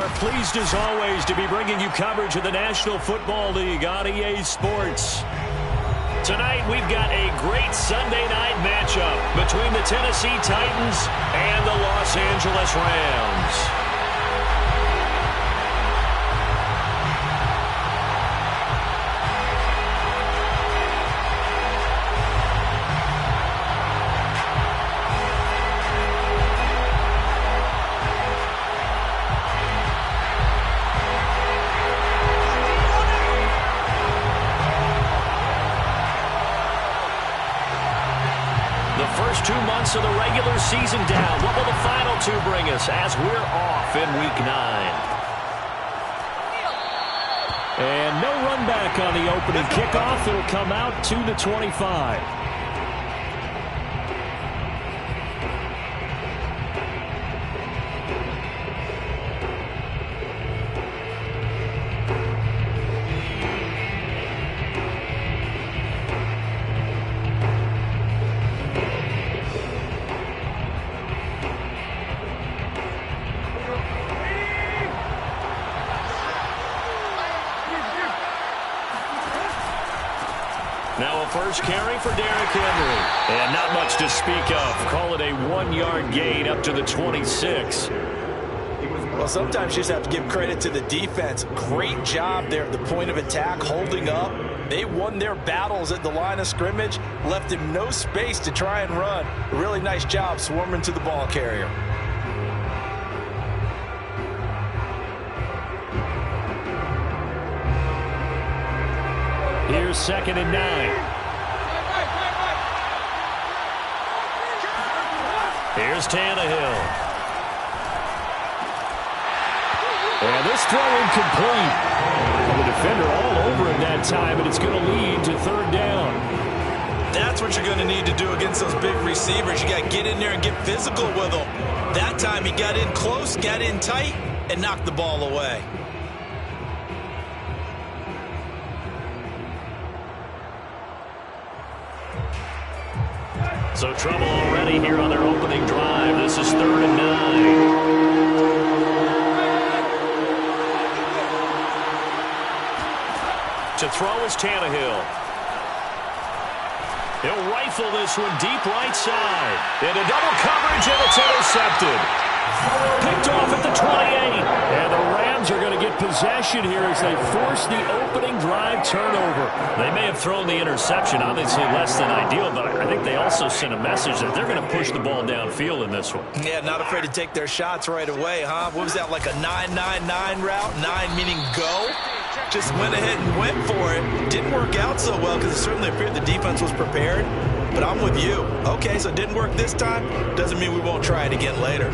We're pleased as always to be bringing you coverage of the National Football League on EA Sports. Tonight we've got a great Sunday night matchup between the Tennessee Titans and the Los Angeles Rams. First 2 months of the regular season down. What will the final 2 bring us as we're off in Week 9? And no run back on the opening kickoff. It'll come out to the 25. Now a first carry for Derrick Henry. And not much to speak of. Call it a 1-yard gain up to the 26. Well, sometimes you just have to give credit to the defense. Great job there at the point of attack, holding up. They won their battles at the line of scrimmage, left him no space to try and run. A really nice job swarming to the ball carrier. Here's 2nd and 9. Here's Tannehill. And this throw incomplete. The defender all over him that time, and it's going to lead to 3rd down. That's what you're going to need to do against those big receivers. You got to get in there and get physical with them. That time he got in close, got in tight, and knocked the ball away. So trouble already here on their opening drive. This is 3rd and 9. To throw is Tannehill. He'll rifle this one deep right side. Into double coverage, and it's intercepted. Picked off at the 28. And the Rams are going to get possession here as they force the opening drive turnover. They may have thrown the interception, obviously less than ideal, but I think they also sent a message that they're going to push the ball downfield in this one. Yeah, not afraid to take their shots right away, huh? What was that, like a 9-9-9 route? 9 meaning go? Just went ahead and went for it. Didn't work out so well because it certainly appeared the defense was prepared. But I'm with you. Okay, so it didn't work this time. Doesn't mean we won't try it again later.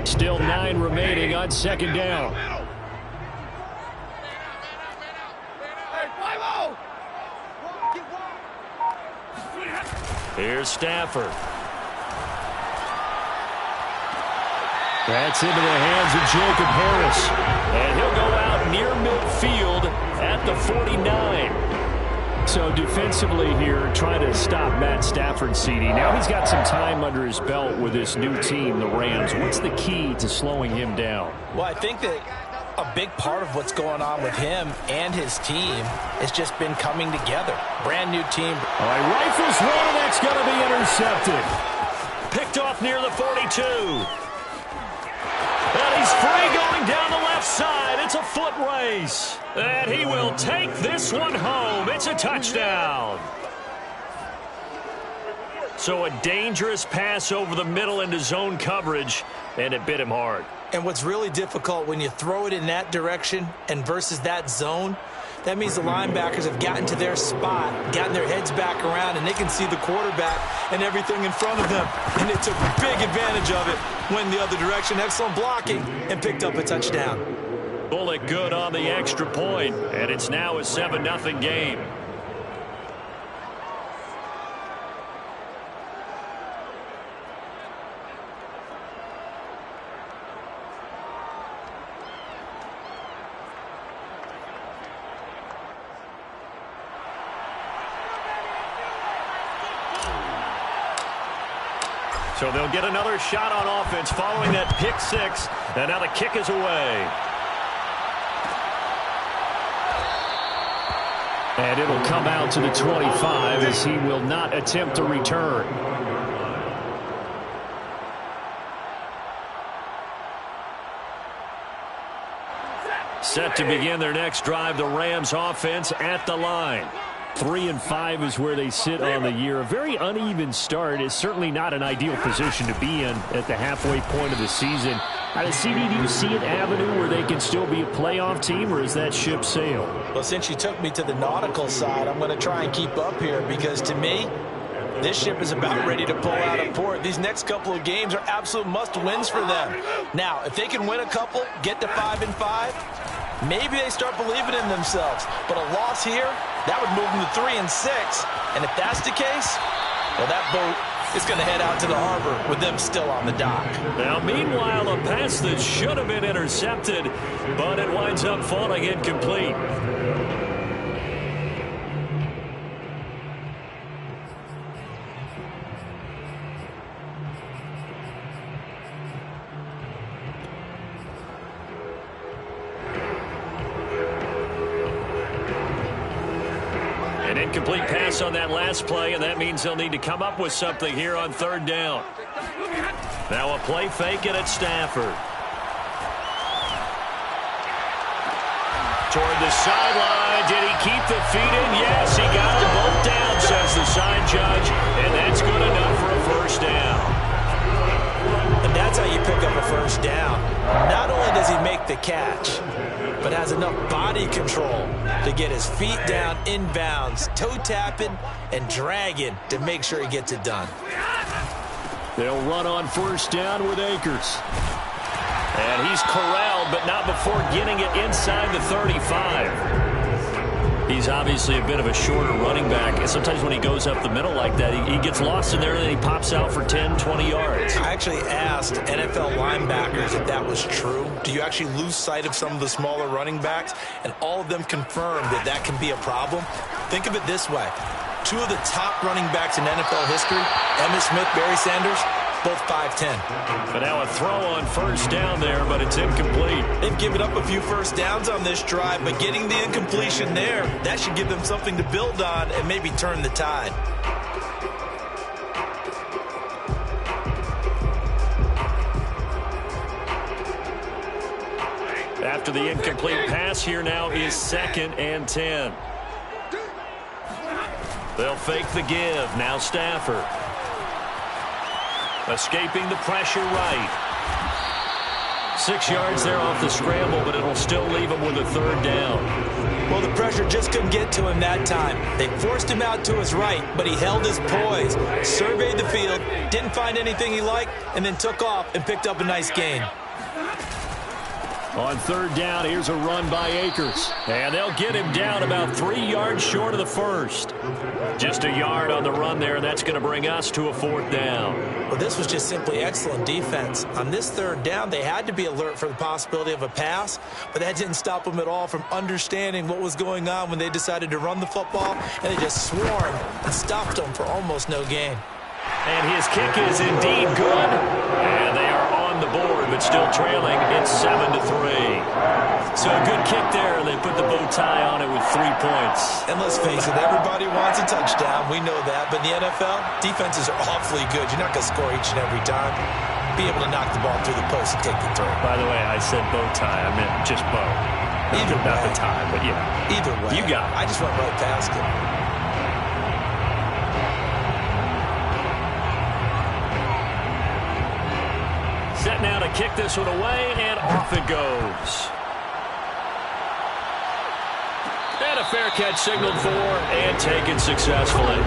Still 9 remaining on 2nd down. Here's Stafford. That's into the hands of Jacob Harris. And he'll go out near midfield at the 49. So defensively here, trying to stop Matt Stafford, CD. Now he's got some time under his belt with this new team, the Rams. What's the key to slowing him down? Well, I think that a big part of what's going on with him and his team has just been coming together. Brand new team. All right, rifles one, and that's going to be intercepted. Picked off near the 42. And he's free going down the left side. It's a foot race. And he will take this one home. It's a touchdown. So a dangerous pass over the middle into zone coverage, and it bit him hard. And what's really difficult when you throw it in that direction and versus that zone, that means the linebackers have gotten to their spot, gotten their heads back around, and they can see the quarterback and everything in front of them. And they took big advantage of it, went the other direction, excellent blocking, and picked up a touchdown. Bullet good on the extra point, and it's now a 7-0 game. So they'll get another shot on offense following that pick six, and now the kick is away. And it'll come out to the 25 as he will not attempt to return. Set to begin their next drive, the Rams offense at the line. 3-5 is where they sit on the year. A very uneven start is certainly not an ideal position to be in at the halfway point of the season. Out of CD, do you see an avenue where they can still be a playoff team, or is that ship sailed? Well, since you took me to the nautical side, I'm going to try and keep up here because to me, this ship is about ready to pull out of port. These next couple of games are absolute must-wins for them. Now, if they can win a couple, get to 5-5, maybe they start believing in themselves. But a loss here, that would move them to 3-6. And if that's the case, well, that boat is going to head out to the harbor with them still on the dock. Now, meanwhile, a pass that should have been intercepted, but it winds up falling incomplete. An incomplete pass on that last play, and that means they'll need to come up with something here on third down. Now a play fake it at Stafford. Toward the sideline. Did he keep the feet in? Yes, he got them both down, says the side judge, and that's good enough for a first down. And that's how you pick up a first down. Not only does he make the catch, but has enough body control to get his feet down inbounds, toe tapping and dragging to make sure he gets it done. They'll run on first down with Akers. And he's corralled, but not before getting it inside the 35. He's obviously a bit of a shorter running back, and sometimes when he goes up the middle like that, he gets lost in there, and then he pops out for 10, 20 yards. I actually asked NFL linebackers if that was true. Do you actually lose sight of some of the smaller running backs? And all of them confirmed that that can be a problem. Think of it this way. Two of the top running backs in NFL history, Emmitt Smith, Barry Sanders, both 5'10". But now a throw on first down there, but it's incomplete. They've given up a few first downs on this drive, but getting the incompletion there, that should give them something to build on and maybe turn the tide. After the incomplete pass, here now is 2nd and 10. They'll fake the give. Now Stafford. Escaping the pressure right. 6 yards there off the scramble, but it'll still leave him with a third down. Well, the pressure just couldn't get to him that time. They forced him out to his right, but he held his poise, surveyed the field, didn't find anything he liked, and then took off and picked up a nice gain. On third down, here's a run by Akers. And they'll get him down about 3 yards short of the first. Just a yard on the run there, and that's going to bring us to a fourth down. Well, this was just simply excellent defense. On this third down, they had to be alert for the possibility of a pass, but that didn't stop them at all from understanding what was going on when they decided to run the football, and they just swarmed and stopped them for almost no gain. And his kick is indeed good. And they are on the board, but still trailing. It's 7-3. So a good kick there. They put the bow tie on it with 3 points. And let's face it, everybody wants a touchdown. We know that. But in the NFL, defenses are awfully good. You're not going to score each and every time. Be able to knock the ball through the post and take the throw. By the way, I said bow tie. I meant just bow. Either way. Not the tie, but yeah. Either way. You got it. I just went right past it. kick this one away, and off it goes. And a fair catch signaled for and taken successfully.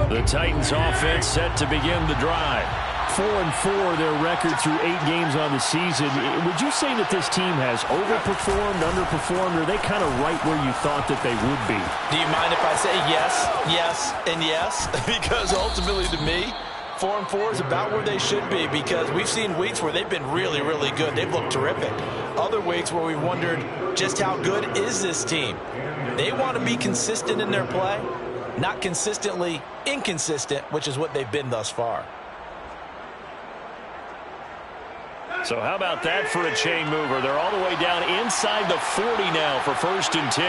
The Titans offense set to begin the drive. 4-4 their record through 8 games on the season. Would you say that this team has overperformed, underperformed, or are they kind of right where you thought that they would be? Do you mind if I say yes, yes, and yes? Because ultimately to me, 4-4 is about where they should be, because we've seen weeks where they've been really, really good. They've looked terrific. Other weeks where we've wondered just how good is this team. They want to be consistent in their play, not consistently inconsistent, which is what they've been thus far. So how about that for a chain mover? They're all the way down inside the 40 now for 1st and 10.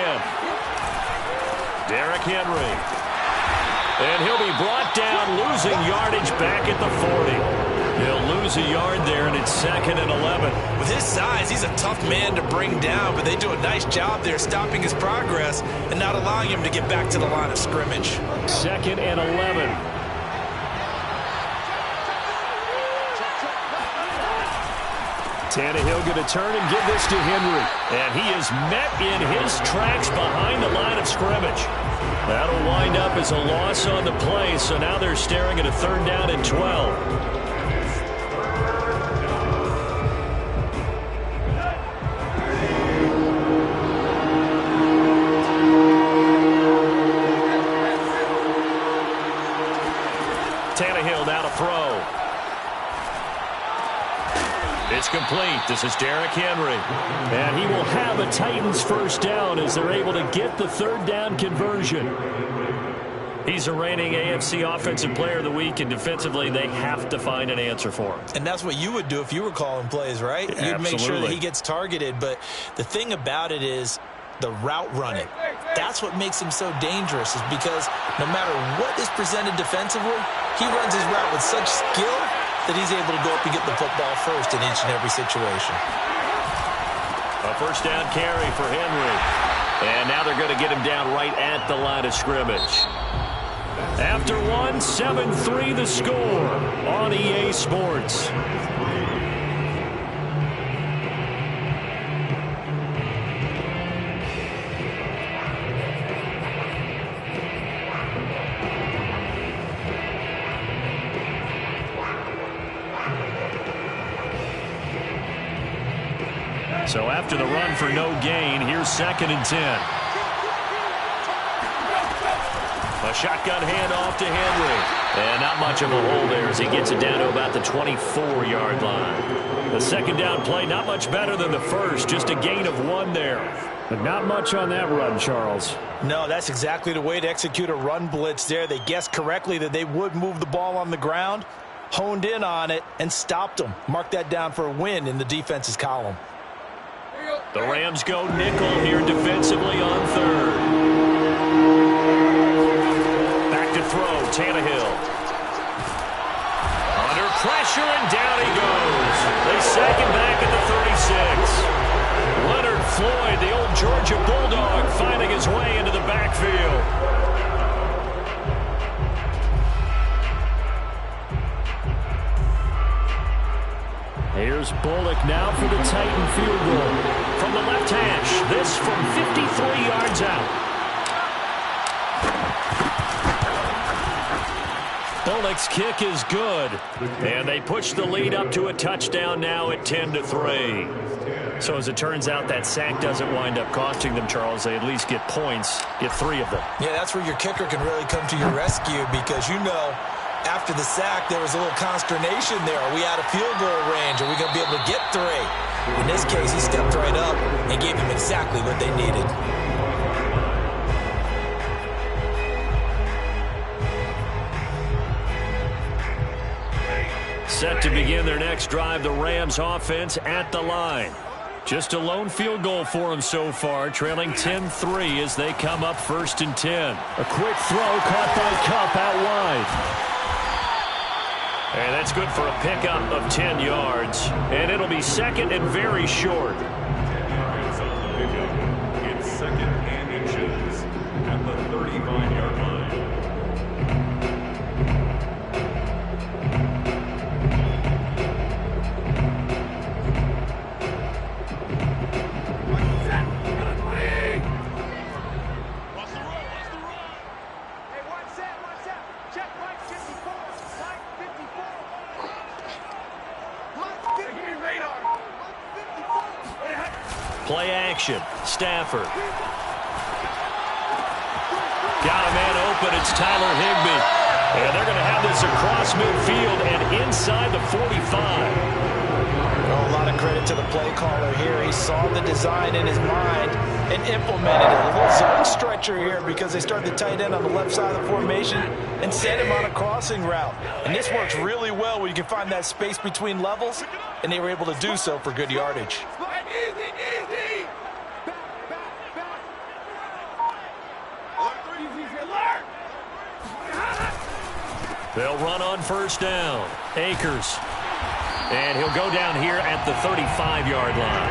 Derrick Henry. And he'll be brought down, losing yardage back at the 40. He'll lose a yard there, and it's 2nd and 11. With his size, he's a tough man to bring down, but they do a nice job there stopping his progress and not allowing him to get back to the line of scrimmage. 2nd and 11. Tannehill going to turn and give this to Henry. And he is met in his tracks behind the line of scrimmage. That'll wind up as a loss on the play, so now they're staring at a 3rd down and 12. Tannehill now to throw. It's complete. This is Derrick Henry. And he will have a Titans 1st down as they're able to get the 3rd down conversion. He's a reigning AFC Offensive Player of the Week, and defensively they have to find an answer for him. And that's what you would do if you were calling plays, right? Absolutely. You'd make sure that he gets targeted. But the thing about it is the route running. That's what makes him so dangerous, is because no matter what is presented defensively, he runs his route with such skill that he's able to go up and get the football first in each and every situation. A 1st down carry for Henry. And now they're going to get him down right at the line of scrimmage. After one, 7-3 the score on EA Sports. So after the run for no gain, here's 2nd and 10. A shotgun handoff to Henry. And not much of a hole there as he gets it down to about the 24-yard line. The 2nd down play, not much better than the first, just a gain of 1 there. But not much on that run, Charles. No, that's exactly the way to execute a run blitz there. They guessed correctly that they would move the ball on the ground, honed in on it, and stopped them. Mark that down for a win in the defense's column. The Rams go nickel here defensively on 3rd. Back to throw, Tannehill. Under pressure, and down he goes. They sack him back at the 36. Leonard Floyd, the old Georgia Bulldog, finding his way into the backfield. Here's Bullock now for the Titan field goal. From the left hash, this from 53 yards out. Bullock's kick is good. And they push the lead up to a touchdown now at 10-3. So as it turns out, that sack doesn't wind up costing them, Charles. They at least get points, get 3 of them. Yeah, that's where your kicker can really come to your rescue, because you know, after the sack, there was a little consternation there. Are we out of field goal range? Are we going to be able to get 3? In this case, he stepped right up and gave them exactly what they needed. Set to begin their next drive, the Rams offense at the line. Just a lone field goal for them so far, trailing 10-3 as they come up 1st and 10. A quick throw caught by Kupp out wide. And that's good for a pickup of 10 yards. And it'll be 2nd and very short. It's 2nd action. Stafford. Got a man open. It's Tyler Higbee. And they're going to have this across midfield and inside the 45. A lot of credit to the play caller here. He saw the design in his mind and implemented it. A little zone stretcher here because they start the tight end on the left side of the formation and send him on a crossing route. And this works really well where you can find that space between levels, and they were able to do so for good yardage. They'll run on first down. Akers. And he'll go down here at the 35-yard line.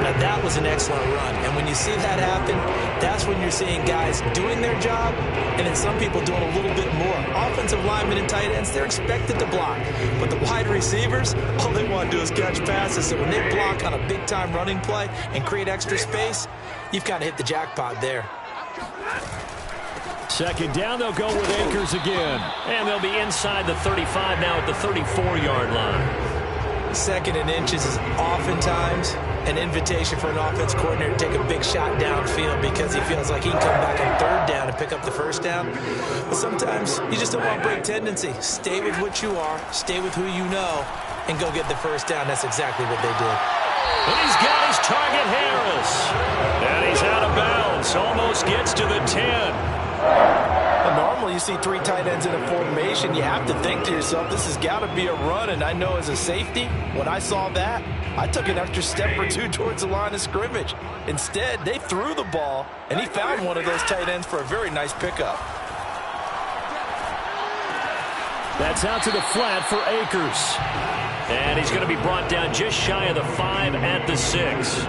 Now that was an excellent run. And when you see that happen, that's when you're seeing guys doing their job and then some people doing a little bit more. Offensive linemen and tight ends, they're expected to block. But the wide receivers, all they want to do is catch passes. So when they block on a big-time running play and create extra space, you've kind of hit the jackpot there. Second down, they'll go with Akers again. And they'll be inside the 35 now at the 34-yard line. Second and inches is oftentimes an invitation for an offense coordinator to take a big shot downfield because he feels like he can come back on third down and pick up the first down. But sometimes you just don't want break tendency. Stay with what you are, stay with who you know, and go get the first down. That's exactly what they did. And he's got his target, Harris. And he's out of bounds. Almost gets to the 10. Well, normally you see three tight ends in a formation. You have to think to yourself, this has got to be a run. And I know as a safety, when I saw that, I took an extra step or two towards the line of scrimmage. Instead, they threw the ball, and he found one of those tight ends for a very nice pickup. That's out to the flat for Akers. And he's going to be brought down just shy of the 5 at the 6.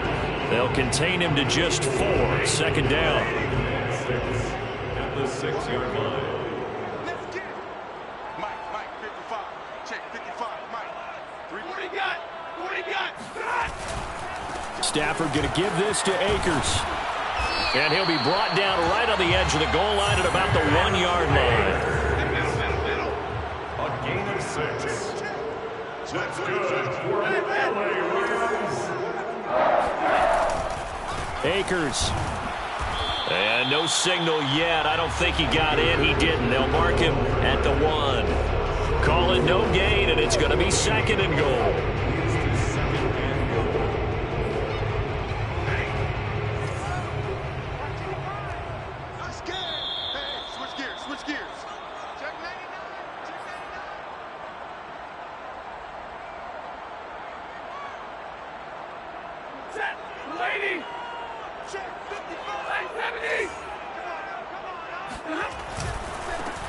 They'll contain him to just 4. Second down. At the 6-yard line. Let's get it. Mike, 55. Check, 55, Mike. 3. What do you got? What do you got? Stafford going to give this to Akers. And he'll be brought down right on the edge of the goal line at about the 1-yard line. A gain of 6. That's good for the LA Rams. Akers. And no signal yet. I don't think he got in. He didn't. They'll mark him at the 1. Call it no gain, and it's going to be second and goal. Switch gears. Check 99. Check 99. Set. Lady. Check 55. 70.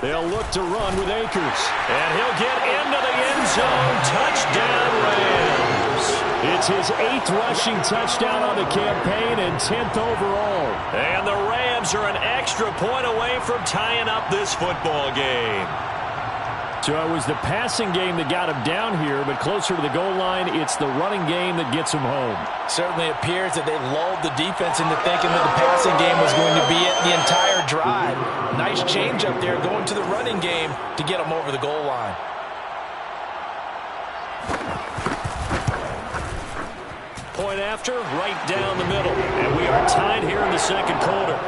They'll look to run with Akers. And he'll get into the end zone. Touchdown, Rams. It's his 8th rushing touchdown on the campaign and 10th overall. And the Rams are an extra point away from tying up this football game. So it was the passing game that got him down here, but closer to the goal line, it's the running game that gets him home. Certainly appears that they lulled the defense into thinking that the passing game was going to be it the entire drive. Nice change up there going to the running game to get them over the goal line. Point after, right down the middle. And we are tied here in the second quarter.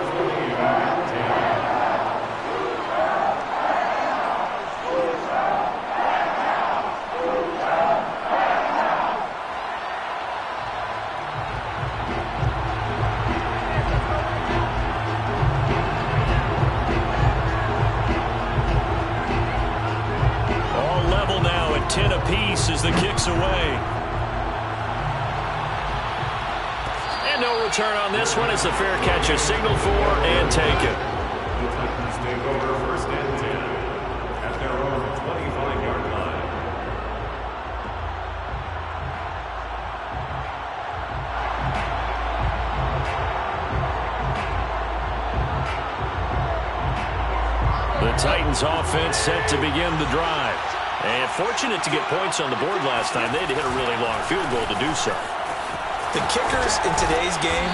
All level now at 10 apiece as the kick's away. No return on this one. It's a fair catch, a signal for and take it. The Titans take over first and 10 at their own 25-yard line. The Titans offense set to begin the drive. And fortunate to get points on the board last time. They had to hit a really long field goal to do so. The kickers in today's game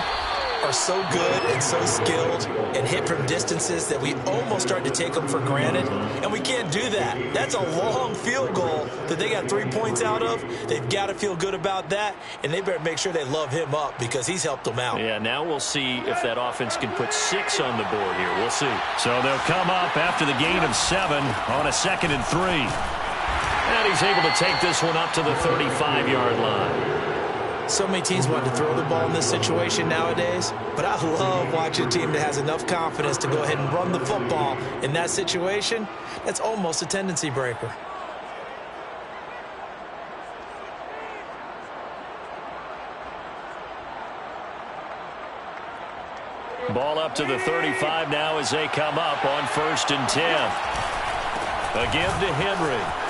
are so good and so skilled and hit from distances that we almost start to take them for granted, and we can't do that. That's a long field goal that they got 3 points out of. They've got to feel good about that, and they better make sure they love him up because he's helped them out. Yeah, now we'll see if that offense can put 6 on the board here. We'll see. So they'll come up after the gain of 7 on a 2nd and 3. And he's able to take this one up to the 35-yard line. So many teams want to throw the ball in this situation nowadays, but I love watching a team that has enough confidence to go ahead and run the football in that situation. That's almost a tendency breaker. Ball up to the 35 now as they come up on 1st and 10. Again to Henry.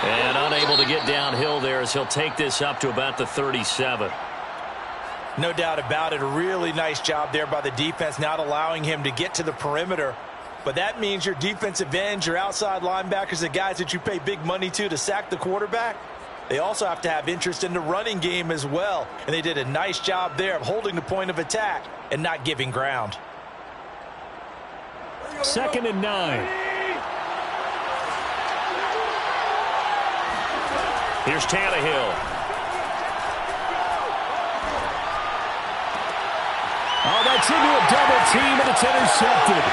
And unable to get downhill there as he'll take this up to about the 37. No doubt about it. A really nice job there by the defense, not allowing him to get to the perimeter. But that means your defensive ends, your outside linebackers, the guys that you pay big money to sack the quarterback, they also have to have interest in the running game as well. And they did a nice job there of holding the point of attack and not giving ground. 2nd and 9. Here's Tannehill. Oh, that's into a double team, and it's intercepted.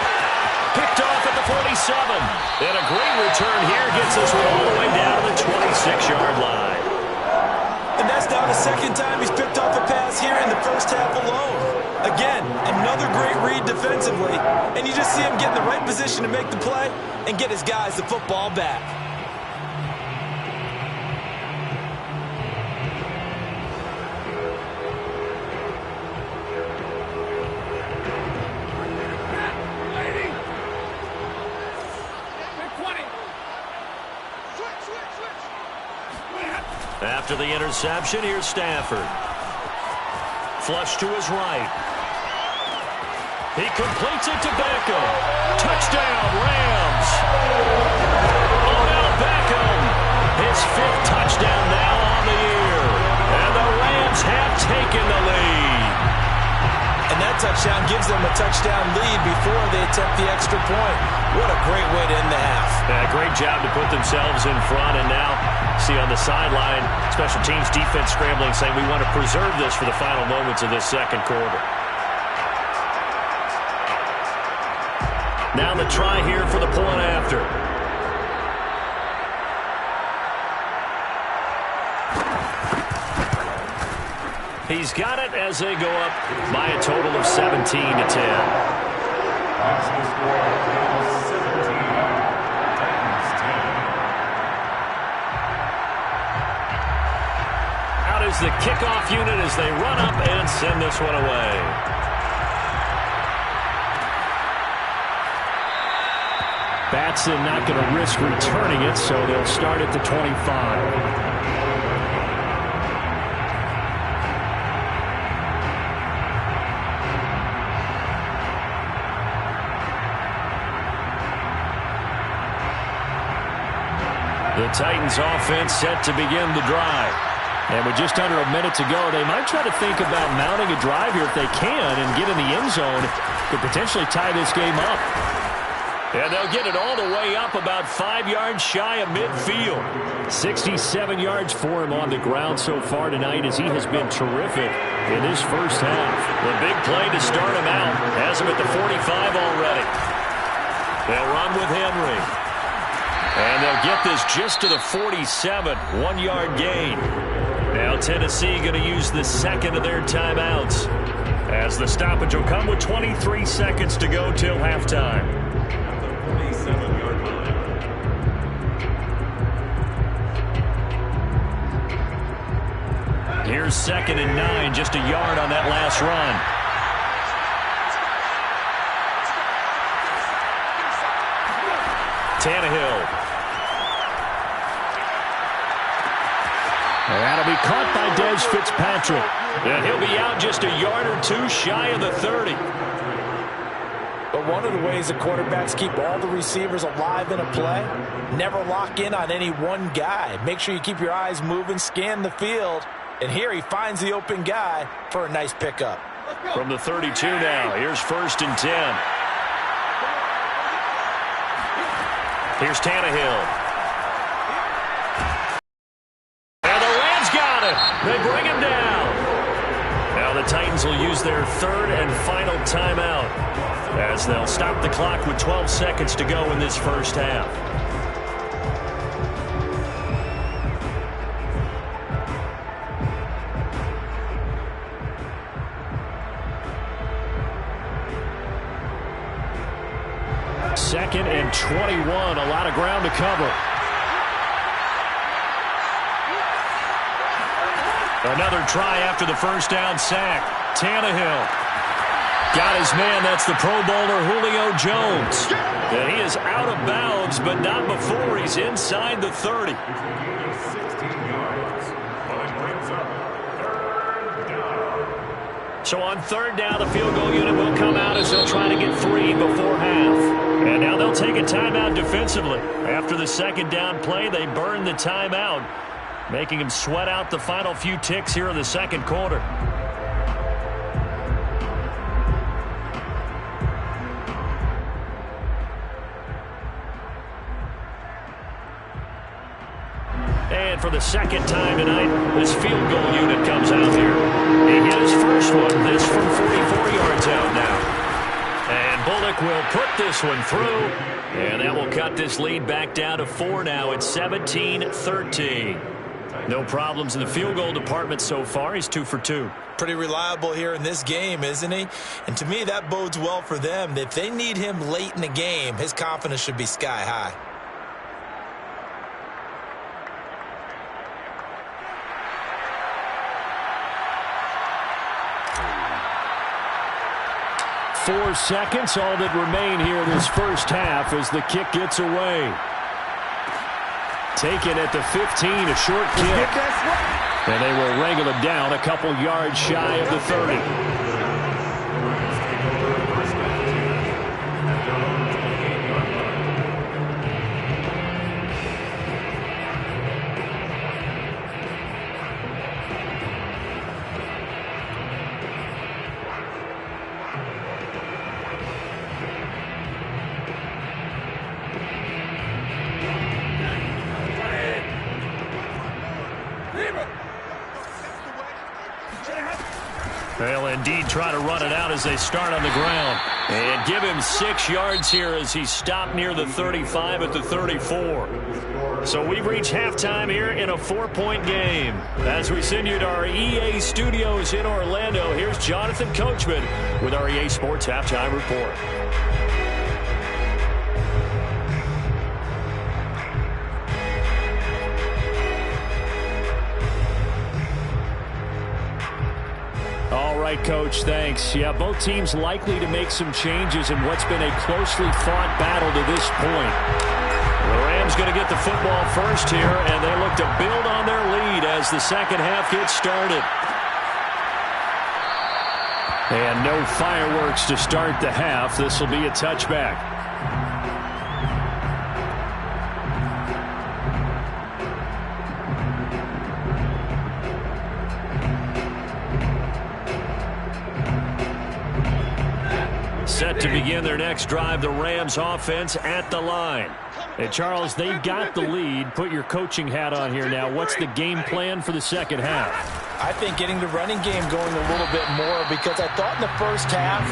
Picked off at the 47. And a great return here gets us all the way down to the 26-yard line. And that's now the 2nd time he's picked off a pass here in the first half alone. Again, another great read defensively. And you just see him get in the right position to make the play and get his guys the football back. After the interception, here's Stafford. Flush to his right. He completes it to Beckham. Touchdown, Rams. Odell Beckham. His 5th touchdown now on the year. And the Rams have taken the lead. And that touchdown gives them a touchdown lead before they attempt the extra point. What a great way to end the half. Yeah, great job to put themselves in front. And now, see on the sideline, special teams defense scrambling, saying we want to preserve this for the final moments of this 2nd quarter. Now the try here for the point after. He's got it as they go up by a total of 17-10. Out is the kickoff unit as they run up and send this one away. Batson not going to risk returning it, so they'll start at the 25. The Titans offense set to begin the drive. And with just under a minute to go, they might try to think about mounting a drive here if they can and get in the end zone to potentially tie this game up. And they'll get it all the way up about 5 yards shy of midfield. 67 yards for him on the ground so far tonight as he has been terrific in his first half. The big play to start him out has him at the 45 already. They'll run with Henry. And they'll get this just to the 47, 1-yard gain. Now Tennessee going to use the 2nd of their timeouts as the stoppage will come with 23 seconds to go till halftime. Here's 2nd and 9, just a yard on that last run. Tannehill. That'll be caught by Dez Fitzpatrick. And he'll be out just a yard or 2 shy of the 30. But one of the ways the quarterbacks keep all the receivers alive in a play, never lock in on any one guy. Make sure you keep your eyes moving, scan the field. And here he finds the open guy for a nice pickup. From the 32 now, here's 1st and 10. Here's Tannehill. And the Rams got him. They bring him down. Now the Titans will use their 3rd and final timeout as they'll stop the clock with 12 seconds to go in this first half. Second and 21, a lot of ground to cover. Another try after the first down sack. Tannehill got his man. That's the Pro Bowler Julio Jones. And he is out of bounds, but not before he's inside the 30. 16 yards. Well, it brings up 3rd down. So on 3rd down, the field goal unit will come out as they'll try to get 3 before half. And now they'll take a timeout defensively. After the 2nd down play, they burn the timeout, making him sweat out the final few ticks here in the 2nd quarter. And for the 2nd time tonight, this field goal unit comes out here. He hit his first one, this from 44 yards out now. And Bullock will put this one through, and that will cut this lead back down to 4 now. It's 17-13. No problems in the field goal department so far. He's 2 for 2. Pretty reliable here in this game, isn't he? And to me, that bodes well for them. If they need him late in the game, his confidence should be sky high. Four seconds, all that remain here this first half as the kick gets away. Taken at the 15, a short kick. And they will wrangle him down a couple yards shy of the 30. They'll indeed try to run it out as they start on the ground. And give him 6 yards here as he stopped near the 35 at the 34. So we've reached halftime here in a 4-point game. As we send you to our EA studios in Orlando, here's Jonathan Coachman with our EA Sports Halftime Report. All right, Coach, thanks. Yeah, both teams likely to make some changes in what's been a closely fought battle to this point. The Rams going to get the football first here, and they look to build on their lead as the second half gets started. And no fireworks to start the half. This will be a touchback. Set to begin their next drive, the Rams offense at the line. And Charles, they've got the lead. Put your coaching hat on here now. What's the game plan for the second half? I think getting the running game going a little bit more, because I thought in the first half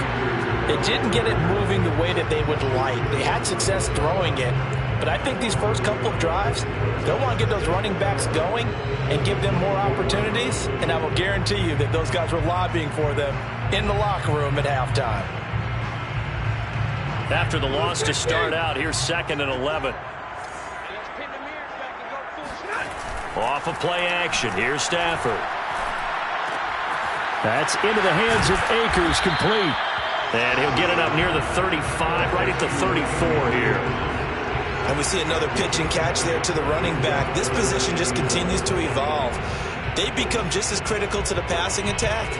it didn't get it moving the way that they would like. They had success throwing it, but I think these first couple of drives, they'll want to get those running backs going and give them more opportunities, and I will guarantee you that those guys were lobbying for them in the locker room at halftime. After the loss to start out, here's 2nd and 11. Off of play action, here's Stafford. That's into the hands of Akers, complete. And he'll get it up near the 35, right at the 34 here. And we see another pitch and catch there to the running back. This position just continues to evolve. They become just as critical to the passing attack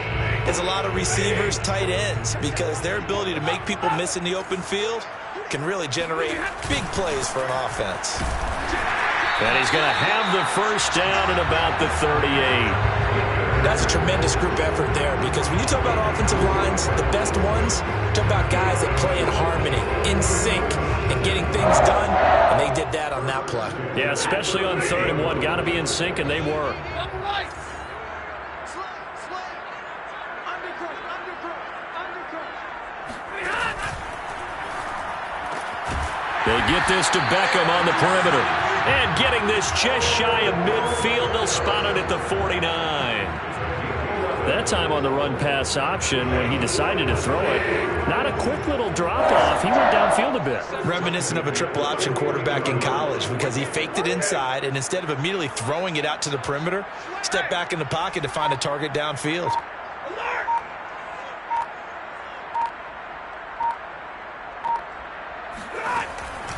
as a lot of receivers, tight ends, because their ability to make people miss in the open field can really generate big plays for an offense. And he's going to have the first down at about the 38. That's a tremendous group effort there, because when you talk about offensive lines, the best ones, talk about guys that play in harmony, in sync, and getting things done, and they did that on that play. Yeah, especially on 3rd and 1. Got to be in sync, and they were. They get this to Beckham on the perimeter. And getting this just shy of midfield, they'll spot it at the 49. That time on the run-pass option when he decided to throw it. Not a quick little drop-off. He went downfield a bit. Reminiscent of a triple option quarterback in college, because he faked it inside, and instead of immediately throwing it out to the perimeter, stepped back in the pocket to find a target downfield.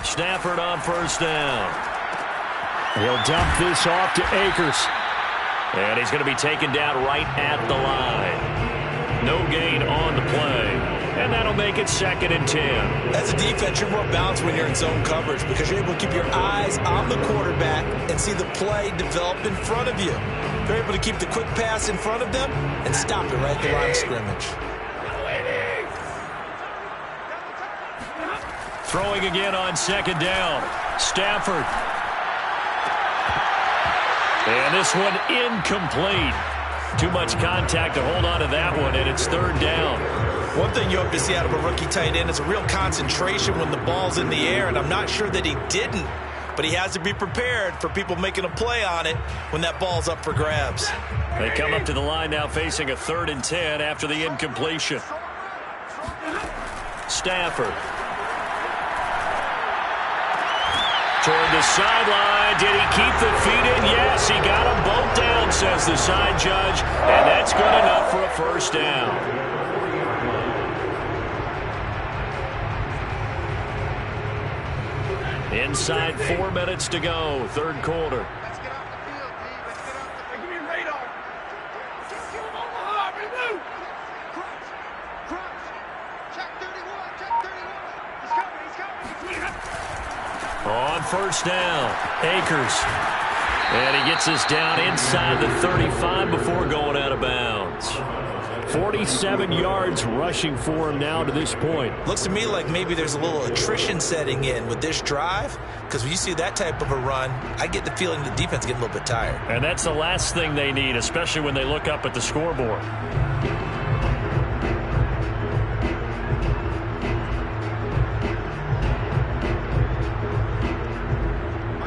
Stafford on 1st down. He'll dump this off to Akers. And he's going to be taken down right at the line. No gain on the play. And that'll make it 2nd and 10. As a defense, you're more balanced when you're in zone coverage, because you're able to keep your eyes on the quarterback and see the play develop in front of you. They're able to keep the quick pass in front of them and stop it right at the line of scrimmage. Throwing again on 2nd down. Stafford. And this one incomplete. Too much contact to hold on to that one, and it's 3rd down. One thing you hope to see out of a rookie tight end is a real concentration when the ball's in the air, and I'm not sure that he didn't, but he has to be prepared for people making a play on it when that ball's up for grabs. They come up to the line now facing a 3rd and 10 after the incompletion. Stafford. Toward the sideline. Did he keep the feet in? Yes, he got them both down, says the side judge. And that's good enough for a 1st down. Inside 4 minutes to go, 3rd quarter. Let's get off the field, D. Let's get off the field. Give me a radar. Give him Omaha. Remove. Crunch. Check 31. Check 31. He's coming. He's coming. On 1st down, Akers. And he gets us down inside the 35 before going out of bounds. 47 yards rushing for him now to this point. Looks to me like maybe there's a little attrition setting in with this drive, because when you see that type of a run, I get the feeling the defense is getting a little bit tired. And that's the last thing they need, especially when they look up at the scoreboard.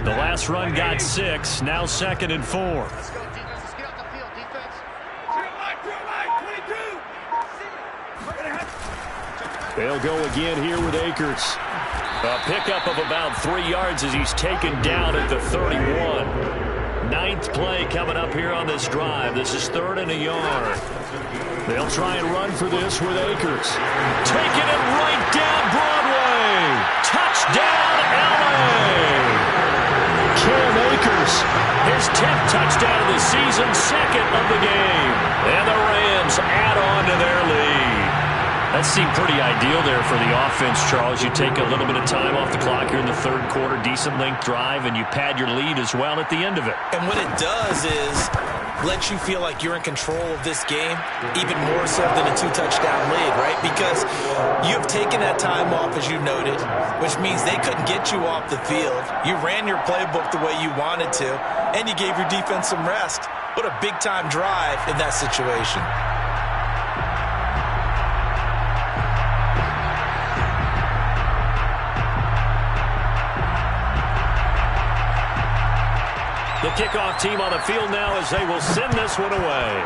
The last run got 6, now 2nd and 4. Let's go, defense. Let's get off the field, defense. They'll go again here with Akers. A pickup of about 3 yards as he's taken down at the 31. 9th play coming up here on this drive. This is 3rd and a yard. They'll try and run for this with Akers. Taking it right down Broadway. Touchdown, LA. Cam Akers, his 10th touchdown of the season, 2nd of the game. And the Rams add on to their lead. That seemed pretty ideal there for the offense, Charles. You take a little bit of time off the clock here in the 3rd quarter, decent length drive, and you pad your lead as well at the end of it. And what it does is let you feel like you're in control of this game, even more so than a 2-touchdown lead, right? Because you've taken that time off, as you noted, which means they couldn't get you off the field. You ran your playbook the way you wanted to, and you gave your defense some rest. What a big-time drive in that situation. The kickoff team on the field now as they will send this one away.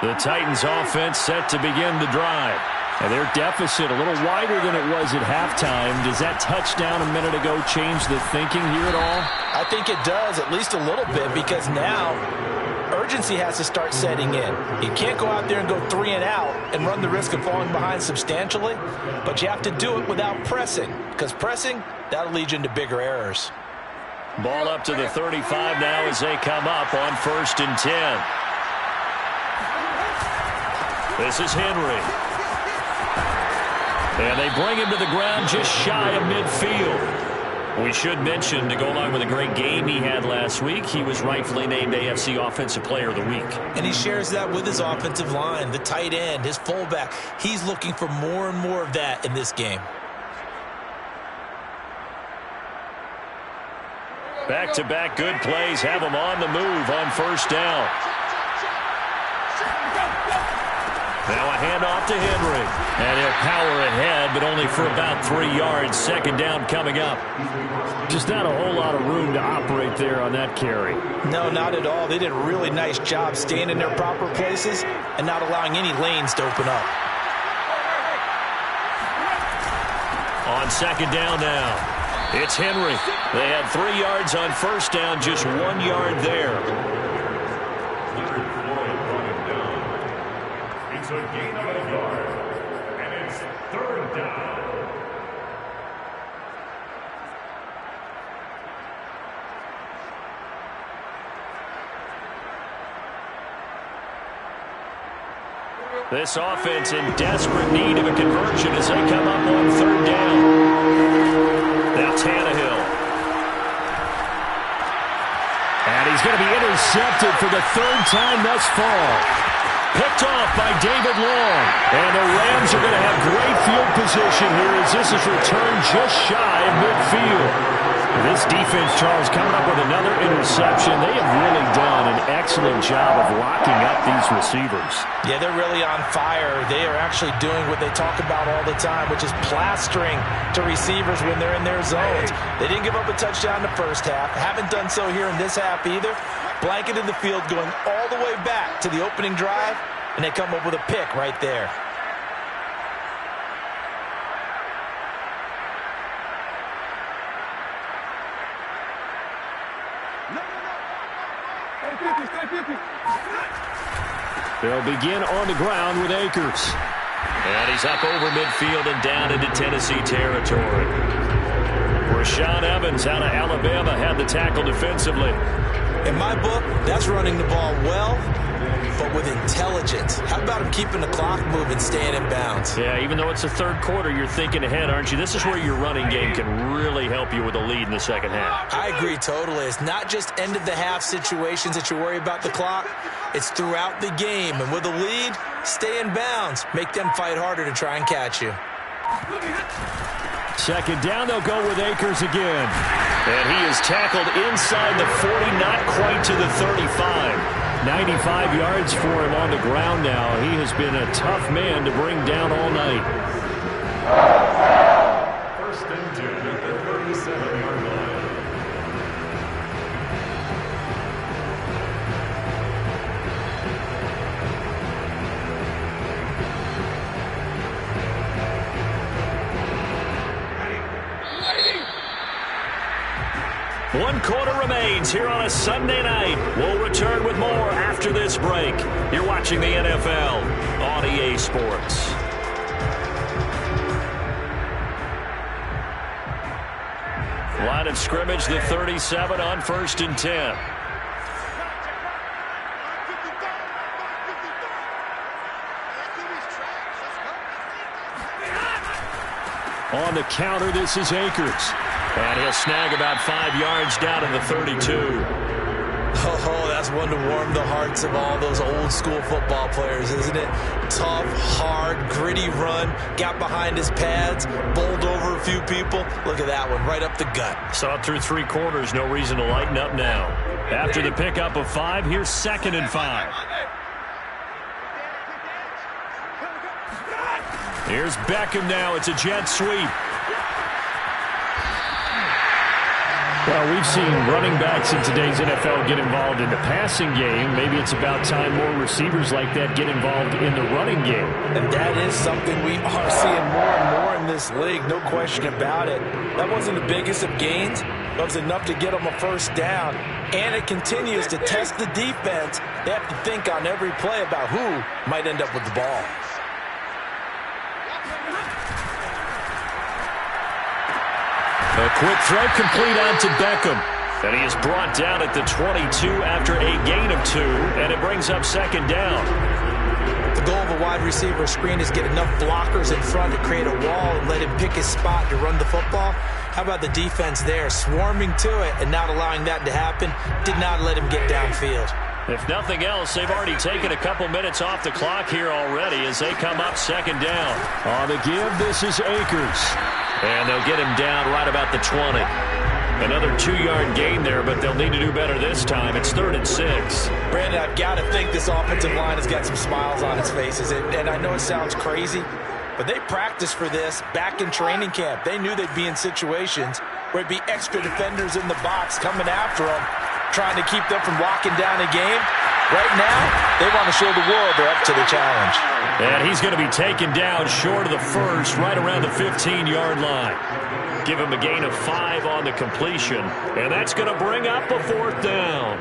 The Titans offense set to begin the drive. And their deficit a little wider than it was at halftime. Does that touchdown a minute ago change the thinking here at all? I think it does, at least a little bit, because now urgency has to start setting in. You can't go out there and go 3 and out and run the risk of falling behind substantially, but you have to do it without pressing, because pressing, that'll lead you into bigger errors. Ball up to the 35 now as they come up on 1st and 10. This is Henry. And they bring him to the ground just shy of midfield. We should mention, to go along with a great game he had last week, he was rightfully named AFC Offensive Player of the Week. And he shares that with his offensive line, the tight end, his fullback. He's looking for more and more of that in this game. Back-to-back good plays have him on the move on 1st down. Now a handoff to Henry. And he'll power ahead, but only for about 3 yards. 2nd down coming up. Just not a whole lot of room to operate there on that carry. No, not at all. They did a really nice job staying in their proper places and not allowing any lanes to open up. On 2nd down now, it's Henry. They had 3 yards on 1st down, just 1 yard there. It's a gain of a yard, and it's 3rd down. This offense in desperate need of a conversion as they come up on 3rd down. Now Tannehill. And he's going to be intercepted for the 3rd time thus far. Picked off by David Long. And the Rams are going to have great field position here as this is returned just shy of midfield. This defense, Charles, coming up with another interception. They have really done an excellent job of locking up these receivers. Yeah, they're really on fire. They are actually doing what they talk about all the time, which is plastering to receivers when they're in their zones. They didn't give up a touchdown in the first half. Haven't done so here in this half either. Blanketed the field going all the way back to the opening drive, and they come up with a pick right there. They'll begin on the ground with Akers. And he's up over midfield and down into Tennessee territory. Rashaan Evans out of Alabama had the tackle defensively. In my book, that's running the ball well, but with intelligence. How about him keeping the clock moving, staying in bounds? Yeah, even though it's the 3rd quarter, you're thinking ahead, aren't you? This is where your running game can really help you with a lead in the 2nd half. I agree totally. It's not just end-of-the-half situations that you worry about the clock. It's throughout the game. And with a lead, stay in bounds. Make them fight harder to try and catch you. 2nd down, they'll go with Akers again. And he is tackled inside the 40, not quite to the 35. 95 yards for him on the ground now. He has been a tough man to bring down all night. 1st and 10 at the 37-yard line. One quarter remains here on a Sunday night. We'll return with more after this break. You're watching the NFL on EA Sports. Line of scrimmage, the 37 on 1st and 10. On the counter, this is Akers. And he'll snag about 5 yards down to the 32. Oh, that's one to warm the hearts of all those old-school football players, isn't it? Tough, hard, gritty run. Got behind his pads, bowled over a few people. Look at that one, right up the gut. Saw it through 3 quarters. No reason to lighten up now. After the pickup of 5, here's 2nd and 5. Here's Beckham now. It's a jet sweep. Well, we've seen running backs in today's NFL get involved in the passing game. Maybe it's about time more receivers like that get involved in the running game. And that is something we are seeing more and more in this league, no question about it. That wasn't the biggest of gains, but it was enough to get them a first down. And it continues to test the defense. They have to think on every play about who might end up with the ball. A quick throw complete on to Beckham. And he is brought down at the 22 after a gain of 2, and it brings up second down. The goal of a wide receiver screen is get enough blockers in front to create a wall and let him pick his spot to run the football. How about the defense there, swarming to it and not allowing that to happen? Did not let him get downfield. If nothing else, they've already taken a couple minutes off the clock here already as they come up second down. On the give, this is Akers. And they'll get him down right about the 20. Another 2-yard gain there, but they'll need to do better this time. It's 3rd and 6. Brandon, I've got to think this offensive line has got some smiles on its faces. And I know it sounds crazy, but they practiced for this back in training camp. They knew they'd be in situations where it'd be extra defenders in the box coming after them, trying to keep them from locking down a game. Right now, they want to show the world they're up to the challenge. And he's going to be taken down short of the first, right around the 15-yard line. Give him a gain of 5 on the completion, and that's going to bring up a 4th down.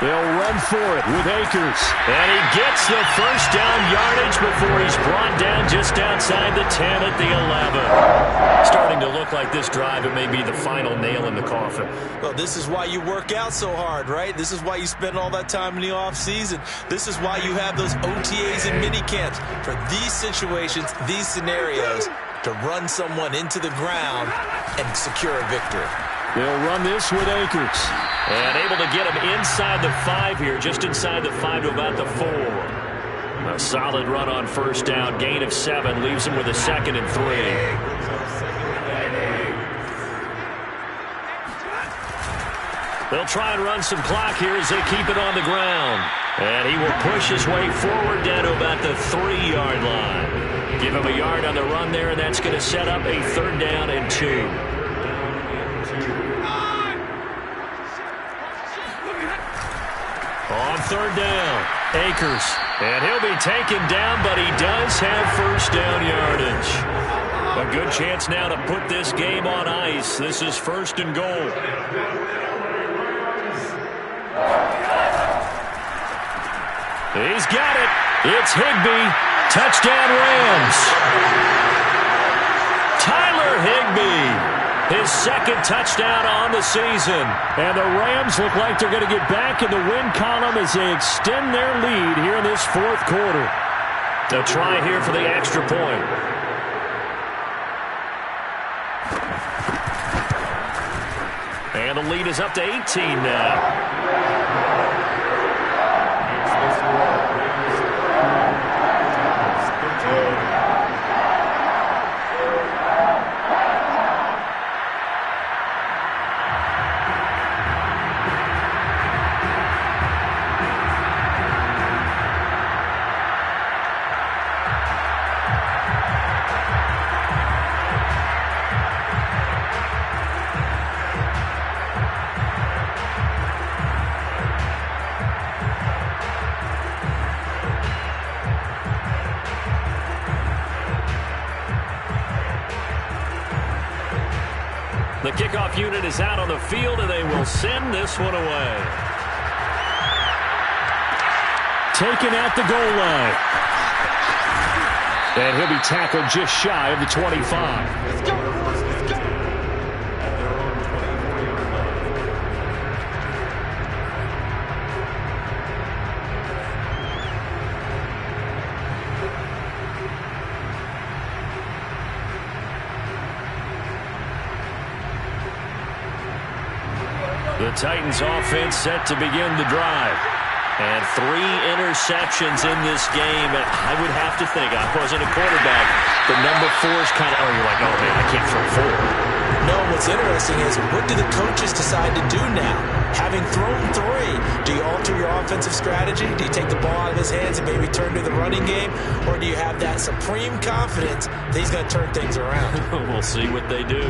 They'll run for it with Akers. And he gets the first down yardage before he's brought down just outside the 10 at the 11. Starting to look like this drive, it may be the final nail in the coffin. Well, this is why you work out so hard, right? This is why you spend all that time in the offseason. This is why you have those OTAs and mini camps. For these situations, these scenarios, to run someone into the ground and secure a victory. They'll run this with Akers. And able to get him inside the 5 here, just inside the 5 to about the 4. A solid run on first down. Gain of 7 leaves him with a 2nd and 3. They'll try and run some clock here as they keep it on the ground. And he will push his way forward down to about the 3-yard line. Give him a yard on the run there, and that's going to set up a 3rd down and 2. On 3rd down, Akers. And he'll be taken down, but he does have first down yardage. A good chance now to put this game on ice. This is 1st and goal. He's got it. It's Higbee. Touchdown Rams. Tyler Higbee. His 2nd touchdown on the season. And the Rams look like they're going to get back in the win column as they extend their lead here in this 4th quarter. They'll try here for the extra point. And the lead is up to 18 now. The kickoff unit is out on the field, and they will send this one away. Taken at the goal line. And he'll be tackled just shy of the 25. Let's go. Let's go. The Titans offense set to begin the drive. And 3 interceptions in this game. And I would have to think, I wasn't a quarterback, but number 4 is kind of, oh, you're like, oh, man, I can't throw 4. No, what's interesting is what do the coaches decide to do now? Having thrown 3, do you alter your offensive strategy? Do you take the ball out of his hands and maybe turn to the running game? Or do you have that supreme confidence that he's going to turn things around? We'll see what they do.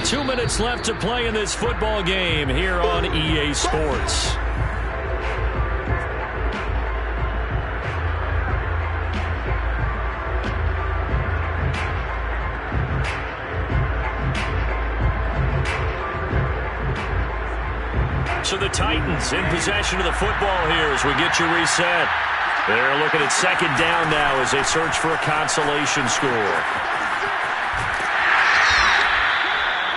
2 minutes left to play in this football game here on EA Sports. So the Titans in possession of the football here as we get you reset. They're looking at second down now as they search for a consolation score.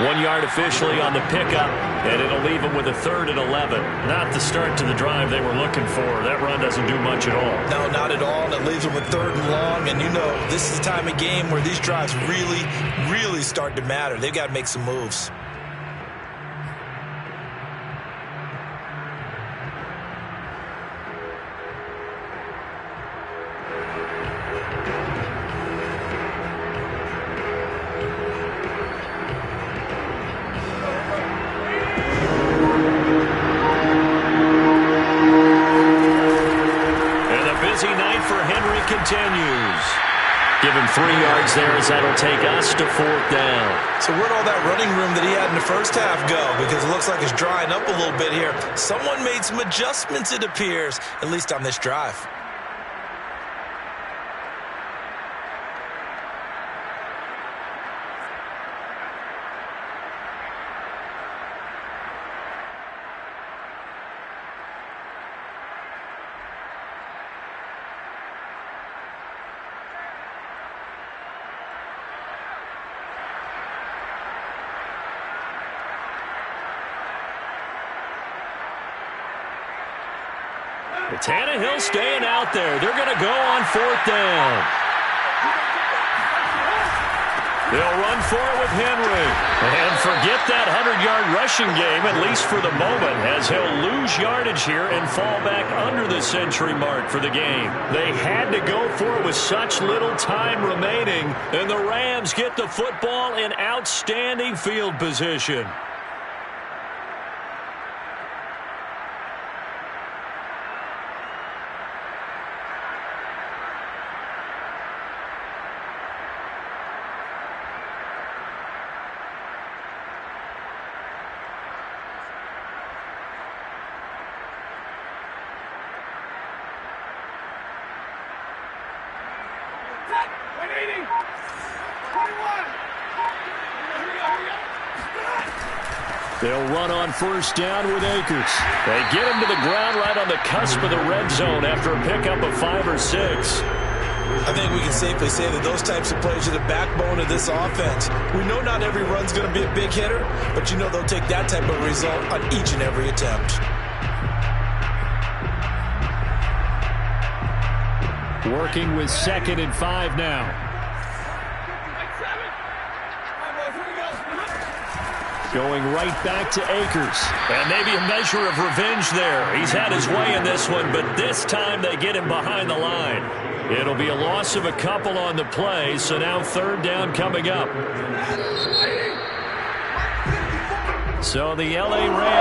1 yard officially on the pickup, and it'll leave them with a 3rd and 11. Not the start to the drive they were looking for. That run doesn't do much at all. No, not at all, and it leaves them with 3rd and long. And you know, this is the time of game where these drives really, really start to matter. They've got to make some moves. Continues. Give him 3 yards there as that'll take us to 4th down. So where'd all that running room that he had in the first half go? Because it looks like it's drying up a little bit here. Someone made some adjustments, it appears, at least on this drive. Tannehill staying out there. They're going to go on 4th down. They'll run for it with Henry. And forget that 100-yard rushing game, at least for the moment, as he'll lose yardage here and fall back under the century mark for the game. They had to go for it with such little time remaining, and the Rams get the football in outstanding field position. They'll run on 1st down with Akers. They get him to the ground right on the cusp of the red zone after a pickup of 5 or 6. I think we can safely say that those types of plays are the backbone of this offense. We know not every run's going to be a big hitter, but you know they'll take that type of result on each and every attempt. Working with 2nd and 5 now. Going right back to Akers. And maybe a measure of revenge there. He's had his way in this one, but this time they get him behind the line. It'll be a loss of a couple on the play, so now 3rd down coming up. So the L.A. Rams